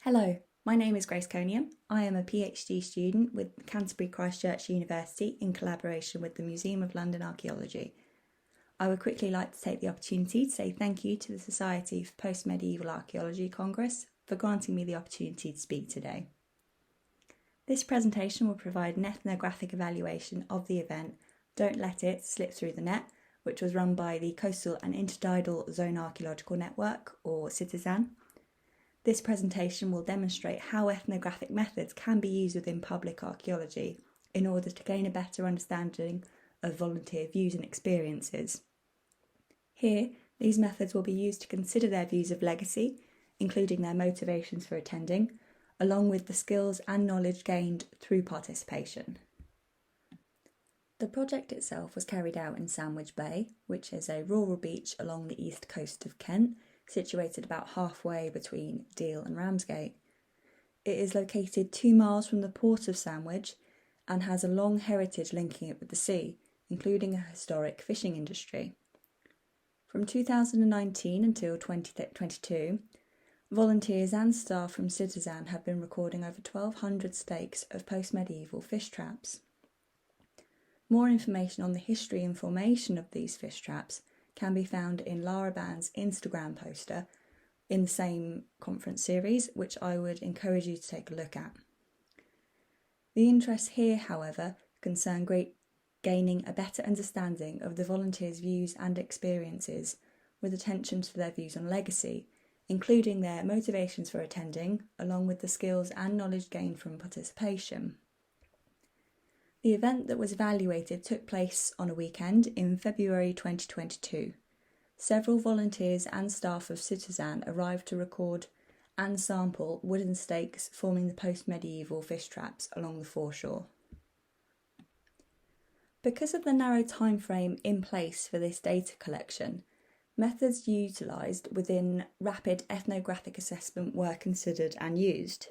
Hello, my name is Grace Conium. I am a PhD student with Canterbury Christchurch University in collaboration with the Museum of London Archaeology. I would quickly like to take the opportunity to say thank you to the Society for Post-Medieval Archaeology Congress for granting me the opportunity to speak today. This presentation will provide an ethnographic evaluation of the event Don't Let It Slip Through the Net, which was run by the Coastal and Intertidal Zone Archaeological Network, or CITiZAN. This presentation will demonstrate how ethnographic methods can be used within public archaeology in order to gain a better understanding of volunteer views and experiences. Here, these methods will be used to consider their views of legacy, including their motivations for attending, along with the skills and knowledge gained through participation. The project itself was carried out in Sandwich Bay, which is a rural beach along the east coast of Kent, situated about halfway between Deal and Ramsgate. It is located 2 miles from the port of Sandwich and has a long heritage linking it with the sea, including a historic fishing industry. From 2019 until 2022, volunteers and staff from CITiZAN have been recording over 1,200 stakes of post-medieval fish traps. More information on the history and formation of these fish traps can be found in Lara Bands' Instagram poster in the same conference series, which I would encourage you to take a look at. The interests here, however, concern gaining a better understanding of the volunteers' views and experiences, with attention to their views on legacy, including their motivations for attending, along with the skills and knowledge gained from participation. The event that was evaluated took place on a weekend in February 2022. Several volunteers and staff of CITiZAN arrived to record and sample wooden stakes forming the post-medieval fish traps along the foreshore. Because of the narrow time frame in place for this data collection, methods utilised within Rapid Ethnographic Assessment were considered and used.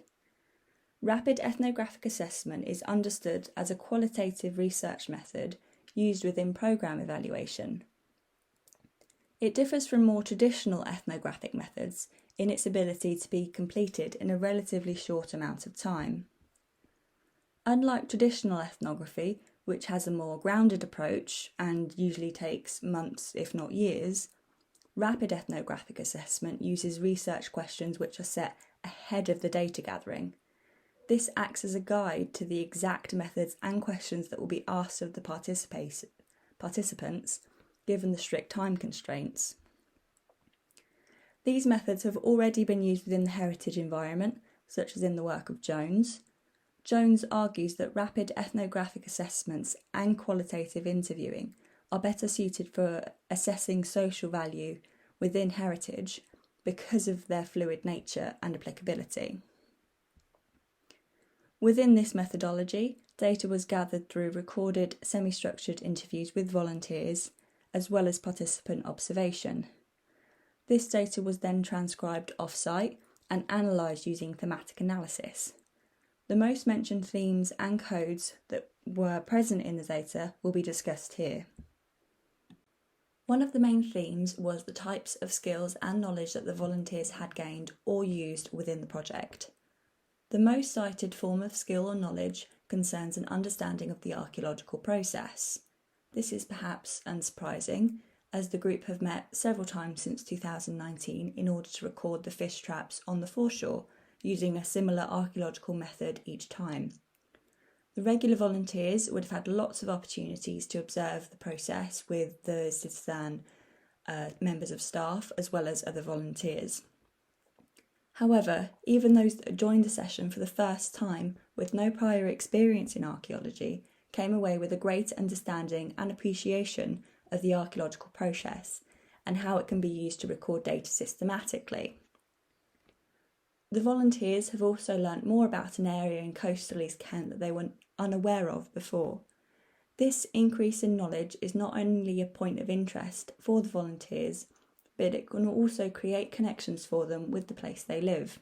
Rapid Ethnographic Assessment is understood as a qualitative research method used within programme evaluation. It differs from more traditional ethnographic methods in its ability to be completed in a relatively short amount of time. Unlike traditional ethnography, which has a more grounded approach and usually takes months if not years, Rapid Ethnographic Assessment uses research questions which are set ahead of the data gathering. This acts as a guide to the exact methods and questions that will be asked of the participants, given the strict time constraints. These methods have already been used within the heritage environment, such as in the work of Jones. Jones argues that rapid ethnographic assessments and qualitative interviewing are better suited for assessing social value within heritage because of their fluid nature and applicability. Within this methodology, data was gathered through recorded semi-structured interviews with volunteers, as well as participant observation. This data was then transcribed off-site and analysed using thematic analysis. The most mentioned themes and codes that were present in the data will be discussed here. One of the main themes was the types of skills and knowledge that the volunteers had gained or used within the project. The most cited form of skill or knowledge concerns an understanding of the archaeological process. This is perhaps unsurprising, as the group have met several times since 2019 in order to record the fish traps on the foreshore, using a similar archaeological method each time. The regular volunteers would have had lots of opportunities to observe the process with the CITiZAN members of staff as well as other volunteers. However, even those that joined the session for the first time with no prior experience in archaeology came away with a great understanding and appreciation of the archaeological process and how it can be used to record data systematically. The volunteers have also learnt more about an area in coastal East Kent that they were unaware of before. This increase in knowledge is not only a point of interest for the volunteers, but it can also create connections for them with the place they live.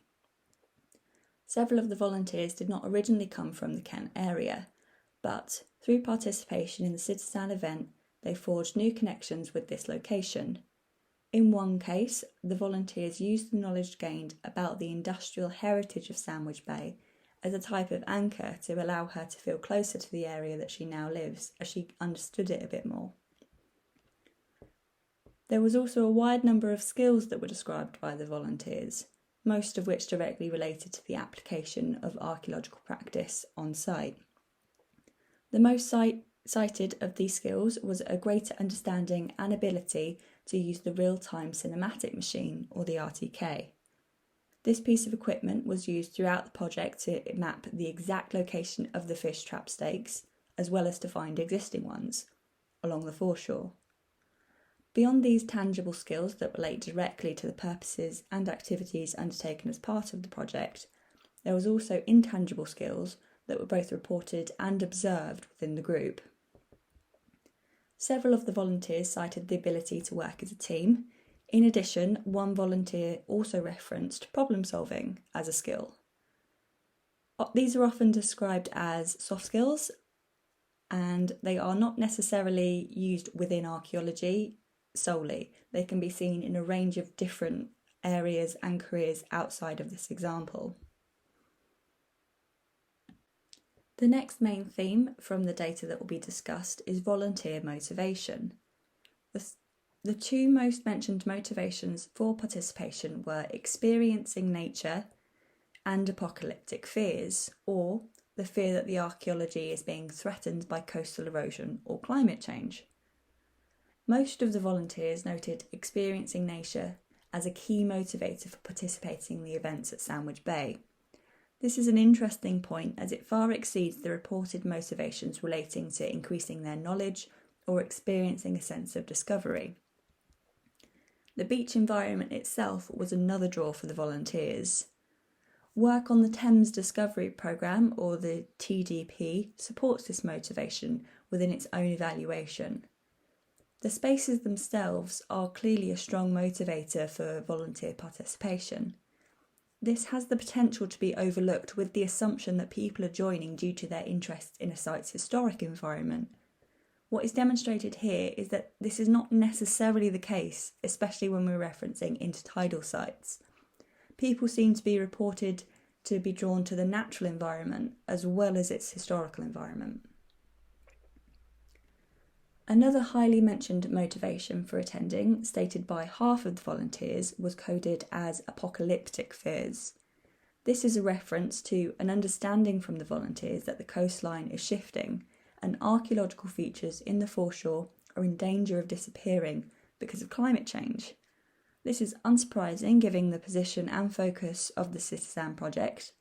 Several of the volunteers did not originally come from the Kent area, but through participation in the CITiZAN event, they forged new connections with this location. In one case, the volunteers used the knowledge gained about the industrial heritage of Sandwich Bay as a type of anchor to allow her to feel closer to the area that she now lives, as she understood it a bit more. There was also a wide number of skills that were described by the volunteers, most of which directly related to the application of archaeological practice on site. The most cited of these skills was a greater understanding and ability to use the real-time cinematic machine, or the RTK. This piece of equipment was used throughout the project to map the exact location of the fish trap stakes, as well as to find existing ones along the foreshore. Beyond these tangible skills that relate directly to the purposes and activities undertaken as part of the project, there was also intangible skills that were both reported and observed within the group. Several of the volunteers cited the ability to work as a team. In addition, one volunteer also referenced problem solving as a skill. These are often described as soft skills, and they are not necessarily used within archaeology solely. They can be seen in a range of different areas and careers outside of this example. The next main theme from the data that will be discussed is volunteer motivation. The two most mentioned motivations for participation were experiencing nature and apocalyptic fears, or the fear that the archaeology is being threatened by coastal erosion or climate change. Most of the volunteers noted experiencing nature as a key motivator for participating in the events at Sandwich Bay. This is an interesting point as it far exceeds the reported motivations relating to increasing their knowledge or experiencing a sense of discovery. The beach environment itself was another draw for the volunteers. Work on the Thames Discovery Programme, or the TDP, supports this motivation within its own evaluation. The spaces themselves are clearly a strong motivator for volunteer participation. This has the potential to be overlooked with the assumption that people are joining due to their interest in a site's historic environment. What is demonstrated here is that this is not necessarily the case, especially when we're referencing intertidal sites. People seem to be reported to be drawn to the natural environment as well as its historical environment. Another highly mentioned motivation for attending, stated by half of the volunteers, was coded as apocalyptic fears. This is a reference to an understanding from the volunteers that the coastline is shifting and archaeological features in the foreshore are in danger of disappearing because of climate change. This is unsurprising given the position and focus of the CITiZAN project.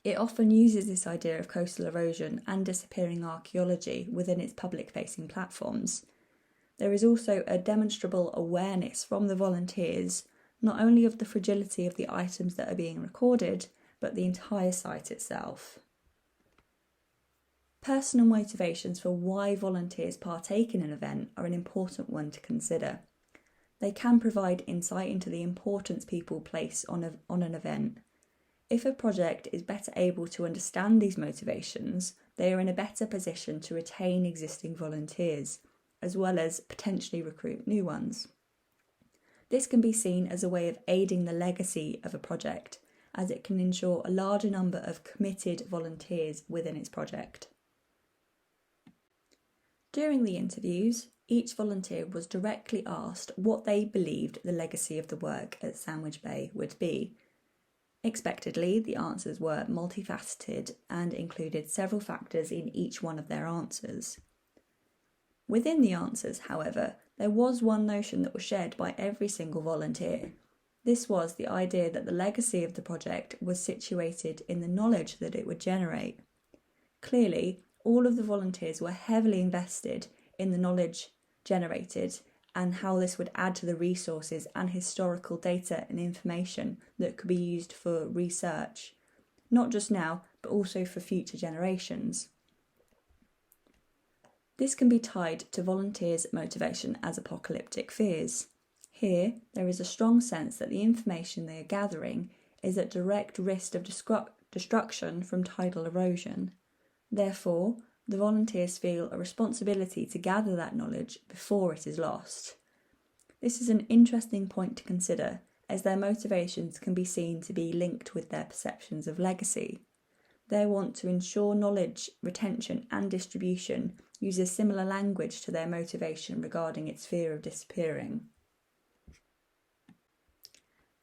It often uses this idea of coastal erosion and disappearing archaeology within its public-facing platforms. There is also a demonstrable awareness from the volunteers, not only of the fragility of the items that are being recorded, but the entire site itself. Personal motivations for why volunteers partake in an event are an important one to consider. They can provide insight into the importance people place on an event. If a project is better able to understand these motivations, they are in a better position to retain existing volunteers, as well as potentially recruit new ones. This can be seen as a way of aiding the legacy of a project, as it can ensure a larger number of committed volunteers within its project. During the interviews, each volunteer was directly asked what they believed the legacy of the work at Sandwich Bay would be. Expectedly, the answers were multifaceted and included several factors in each one of their answers. Within the answers, however, there was one notion that was shared by every single volunteer. This was the idea that the legacy of the project was situated in the knowledge that it would generate. Clearly, all of the volunteers were heavily invested in the knowledge generated and how this would add to the resources and historical data and information that could be used for research, not just now, but also for future generations. This can be tied to volunteers' motivation as apocalyptic fears. Here, there is a strong sense that the information they are gathering is at direct risk of destruction from tidal erosion. Therefore, the volunteers feel a responsibility to gather that knowledge before it is lost. This is an interesting point to consider, as their motivations can be seen to be linked with their perceptions of legacy. They want to ensure knowledge, retention and distribution uses similar language to their motivation regarding its fear of disappearing.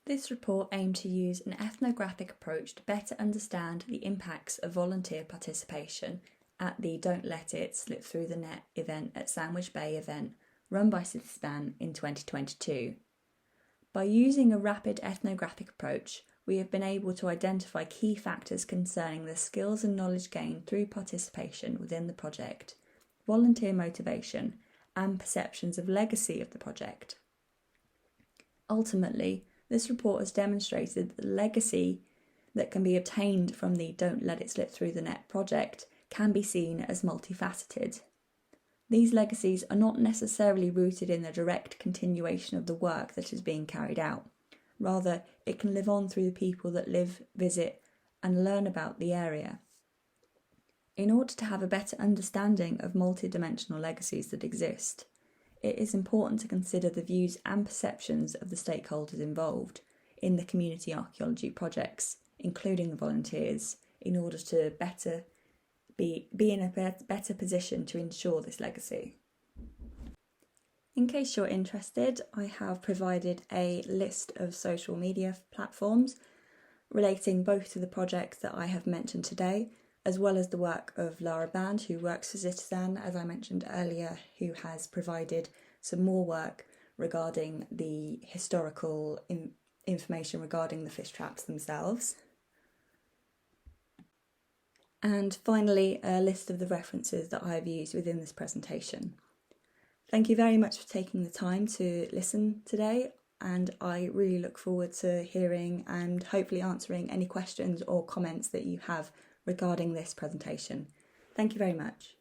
This report aimed to use an ethnographic approach to better understand the impacts of volunteer participation at the Don't Let It Slip Through the Net event at Sandwich Bay event run by CITiZAN in 2022. By using a rapid ethnographic approach, we have been able to identify key factors concerning the skills and knowledge gained through participation within the project, volunteer motivation, and perceptions of legacy of the project. Ultimately, this report has demonstrated that the legacy that can be obtained from the Don't Let It Slip Through the Net project can be seen as multifaceted. These legacies are not necessarily rooted in the direct continuation of the work that is being carried out. Rather, it can live on through the people that live, visit, and learn about the area. In order to have a better understanding of multidimensional legacies that exist, it is important to consider the views and perceptions of the stakeholders involved in the community archaeology projects, including the volunteers, in order to be in a better position to ensure this legacy. In case you're interested, I have provided a list of social media platforms relating both to the projects that I have mentioned today, as well as the work of Lara Bands, who works for CITiZAN, as I mentioned earlier, who has provided some more work regarding the historical information regarding the fish traps themselves. And finally, a list of the references that I have used within this presentation. Thank you very much for taking the time to listen today, and I really look forward to hearing and hopefully answering any questions or comments that you have regarding this presentation. Thank you very much.